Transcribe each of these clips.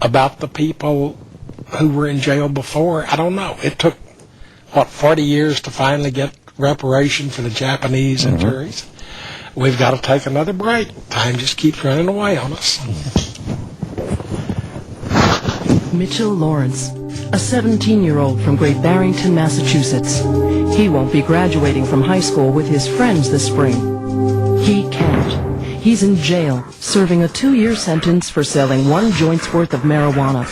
about the people who were in jail before. I don't know. It took, 40 years to finally get reparation for the Japanese injuries. We've got to take another break. Time just keeps running away on us. Mitchell Lawrence, a 17-year-old from Great Barrington, Massachusetts. He won't be graduating from high school with his friends this spring. He can't. He's in jail, serving a 2-year sentence for selling 1 joint's worth of marijuana,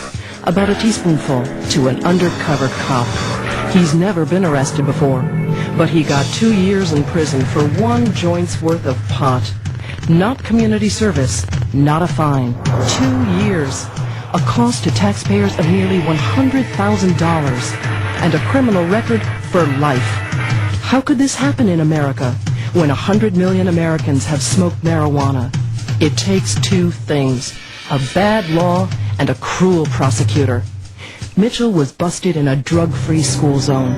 about a teaspoonful, to an undercover cop. He's never been arrested before, but he got 2 years in prison for 1 joint's worth of pot. Not community service, not a fine. 2 years. A cost to taxpayers of nearly $100,000, and a criminal record for life. How could this happen in America when 100 million Americans have smoked marijuana? It takes 2 things, a bad law and a cruel prosecutor. Mitchell was busted in a drug-free school zone.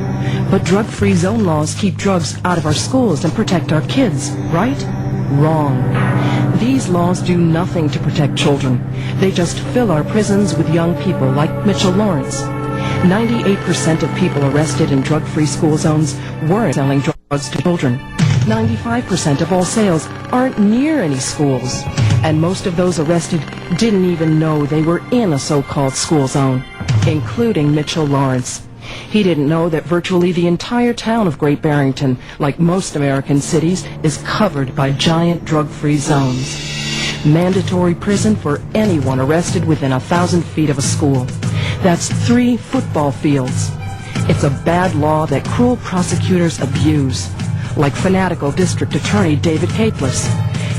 But drug-free zone laws keep drugs out of our schools and protect our kids, right? Wrong. These laws do nothing to protect children. They just fill our prisons with young people like Mitchell Lawrence. 98% of people arrested in drug-free school zones weren't selling drugs to children. 95% of all sales aren't near any schools. And most of those arrested didn't even know they were in a so-called school zone, including Mitchell Lawrence. He didn't know that virtually the entire town of Great Barrington, like most American cities, is covered by giant drug-free zones. Mandatory prison for anyone arrested within 1,000 feet of a school. That's 3 football fields. It's a bad law that cruel prosecutors abuse, like fanatical District Attorney David Capeless.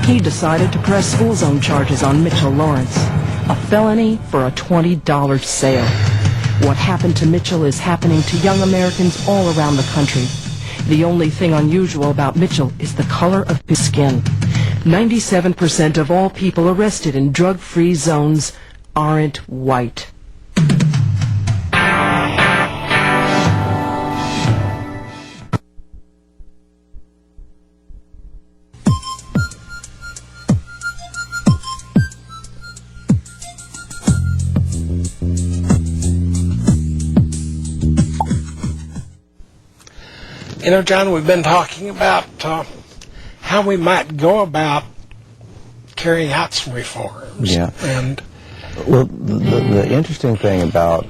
He decided to press school zone charges on Mitchell Lawrence, a felony for a $20 sale. What happened to Mitchell is happening to young Americans all around the country. The only thing unusual about Mitchell is the color of his skin. 97% of all people arrested in drug-free zones aren't white. You know, John, we've been talking about how we might go about carrying out some reforms. Yeah. And well, the interesting thing about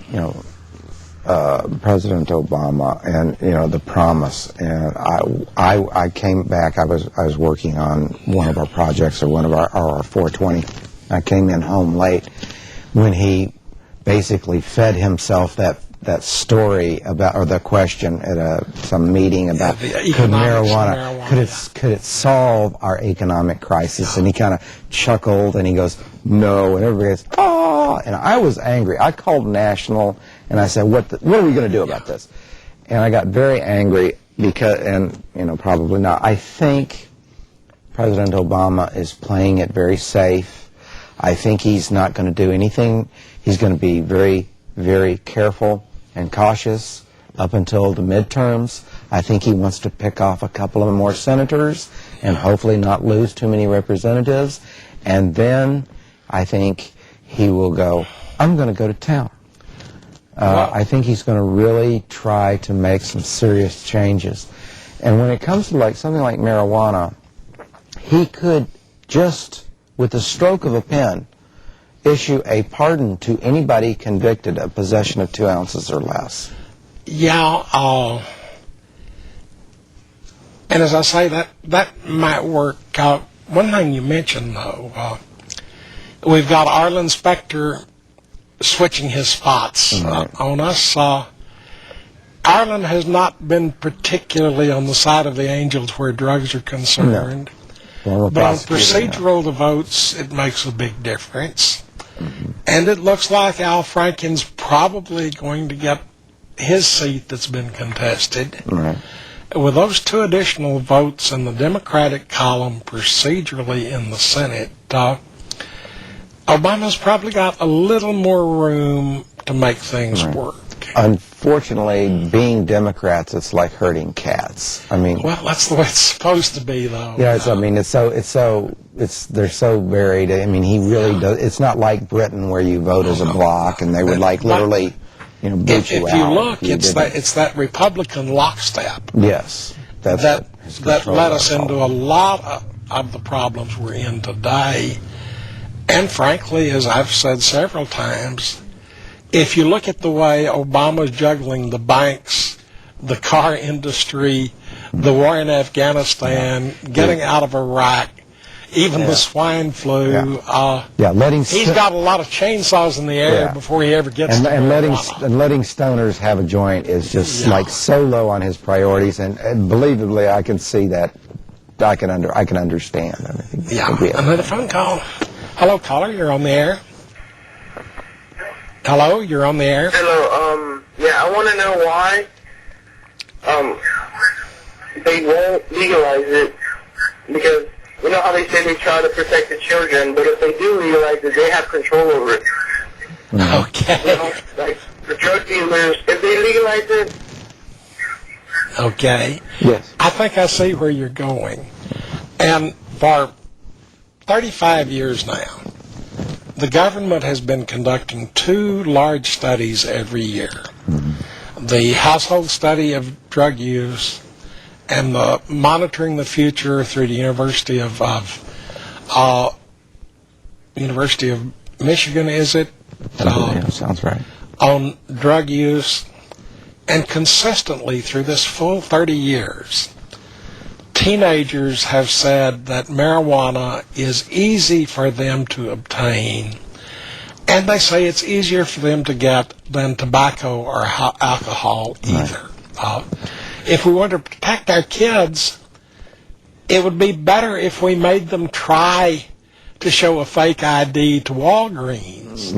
President Obama and the promise, and I came back. I was working on one of our projects, or one of our 420. I came in home late when he basically fed himself that story about, or the question at some meeting about could marijuana could it solve our economic crisis? And he kind of chuckled and he goes, no, and everybody goes, oh, and I was angry. I called National and I said, what are we going to do about this? And I got very angry because, and probably not. I think President Obama is playing it very safe. I think he's not going to do anything. He's going to be very, very careful and cautious up until the midterms. I think he wants to pick off a couple of more senators and hopefully not lose too many representatives. And then I think he will go, I'm going to go to town. I think he's going to really try to make some serious changes. And when it comes to something like marijuana, he could just, with the stroke of a pen, issue a pardon to anybody convicted of possession of 2 ounces or less. Yeah, and as I say, that might work. One thing you mentioned, though, we've got Arlen Specter switching his spots on us. Arlen has not been particularly on the side of the angels where drugs are concerned. No. But on procedural votes, it makes a big difference. And it looks like Al Franken's probably going to get his seat that's been contested. Right. With those 2 additional votes in the Democratic column procedurally in the Senate, Obama's probably got a little more room to make things work. Unfortunately, being Democrats, it's like herding cats. I mean, well, that's the way it's supposed to be, though. yeah, they're so varied. I mean, he really does. It's not like Britain where you vote as a bloc, and they would like literally, boot you out. If you look, it's that Republican lockstep. Yes, that led us into a lot of the problems we're in today. And frankly, as I've said several times, if you look at the way Obama's juggling the banks, the car industry, the war in Afghanistan, getting out of Iraq, even the swine flu, he's got a lot of chainsaws in the air before he ever gets to marijuana. And letting stoners have a joint is just like so low on his priorities, and believably, I can see that. I can understand. I mean, another phone call. Hello, caller. You're on the air. Hello, you're on the air. Hello. I want to know why they won't legalize it, because you know how they say they try to protect the children, but if they do legalize it, they have control over it. Okay. You know, like the drug dealers, if they legalize it. Okay. Yes. I think I see where you're going. And for 35 years now, the government has been conducting 2 large studies every year. The household study of drug use and the monitoring the future through the University of Michigan, is it? Sounds right. On drug use. And consistently through this full 30 years, teenagers have said that marijuana is easy for them to obtain, and they say it's easier for them to get than tobacco or alcohol either. If we want to protect our kids, it would be better if we made them try to show a fake ID to Walgreens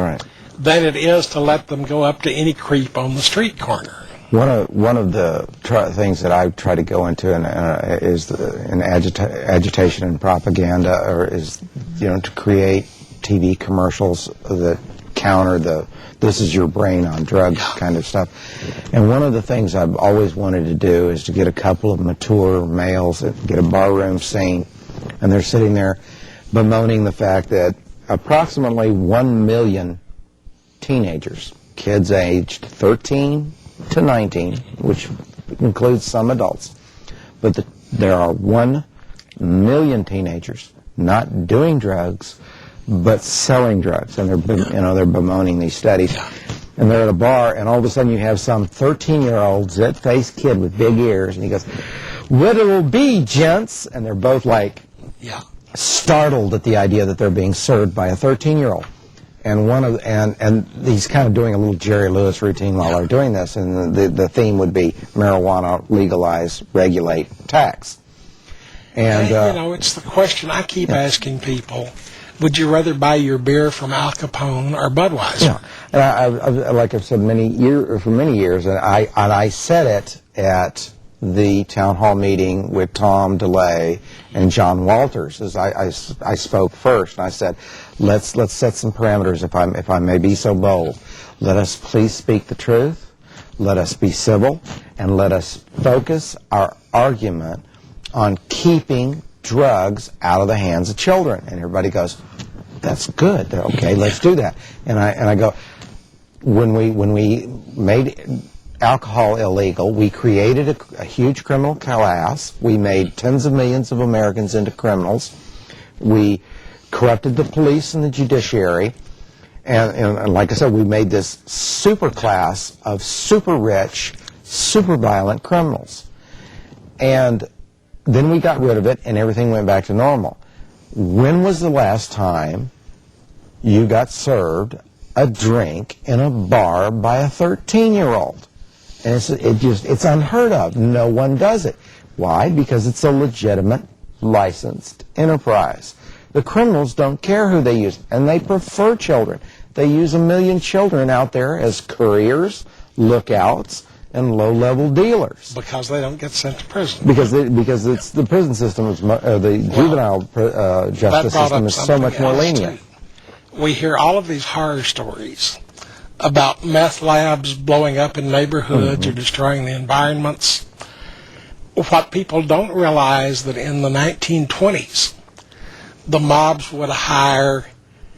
than it is to let them go up to any creep on the street corner. One of the things that I try to go into is in agitation and propaganda, or is to create TV commercials that counter the "this is your brain on drugs" kind of stuff. And one of the things I've always wanted to do is to get a couple of mature males, get a barroom scene, and they're sitting there bemoaning the fact that approximately 1 million teenagers, kids aged 13 to 19, which includes some adults, but there are 1 million teenagers not doing drugs, but selling drugs, and they're bemoaning these studies. And they're at a bar, and all of a sudden you have some 13-year-old zit-faced kid with big ears, and he goes, "What it'll be, gents?" And they're both like startled at the idea that they're being served by a 13-year-old. And he's kind of doing a little Jerry Lewis routine while they're doing this, and the theme would be marijuana, legalize, regulate, tax. And it's the question I keep asking people: would you rather buy your beer from Al Capone or Budweiser? Yeah, and like I've said for many years, and I said it at the town hall meeting with Tom DeLay and John Walters. As I spoke first, and I said, let's set some parameters, if I may be so bold. Let us please speak the truth. Let us be civil, and let us focus our argument on keeping drugs out of the hands of children. And everybody goes, "That's good. Okay, let's do that." And I go, when we made alcohol illegal, we created a huge criminal class. We made tens of millions of Americans into criminals. We corrupted the police and the judiciary. And like I said, we made this super class of super rich, super violent criminals. And then we got rid of it, and everything went back to normal. When was the last time you got served a drink in a bar by a 13-year-old? And it's unheard of. No one does it. Why? Because it's a legitimate, licensed enterprise. The criminals don't care who they use, and they prefer children. They use 1 million children out there as couriers, lookouts, and low-level dealers. Because they don't get sent to prison. Because it's the prison system, the juvenile justice system is so much more lenient. We hear all of these horror stories about meth labs blowing up in neighborhoods or destroying the environments. What people don't realize that in the 1920s, the mobs would hire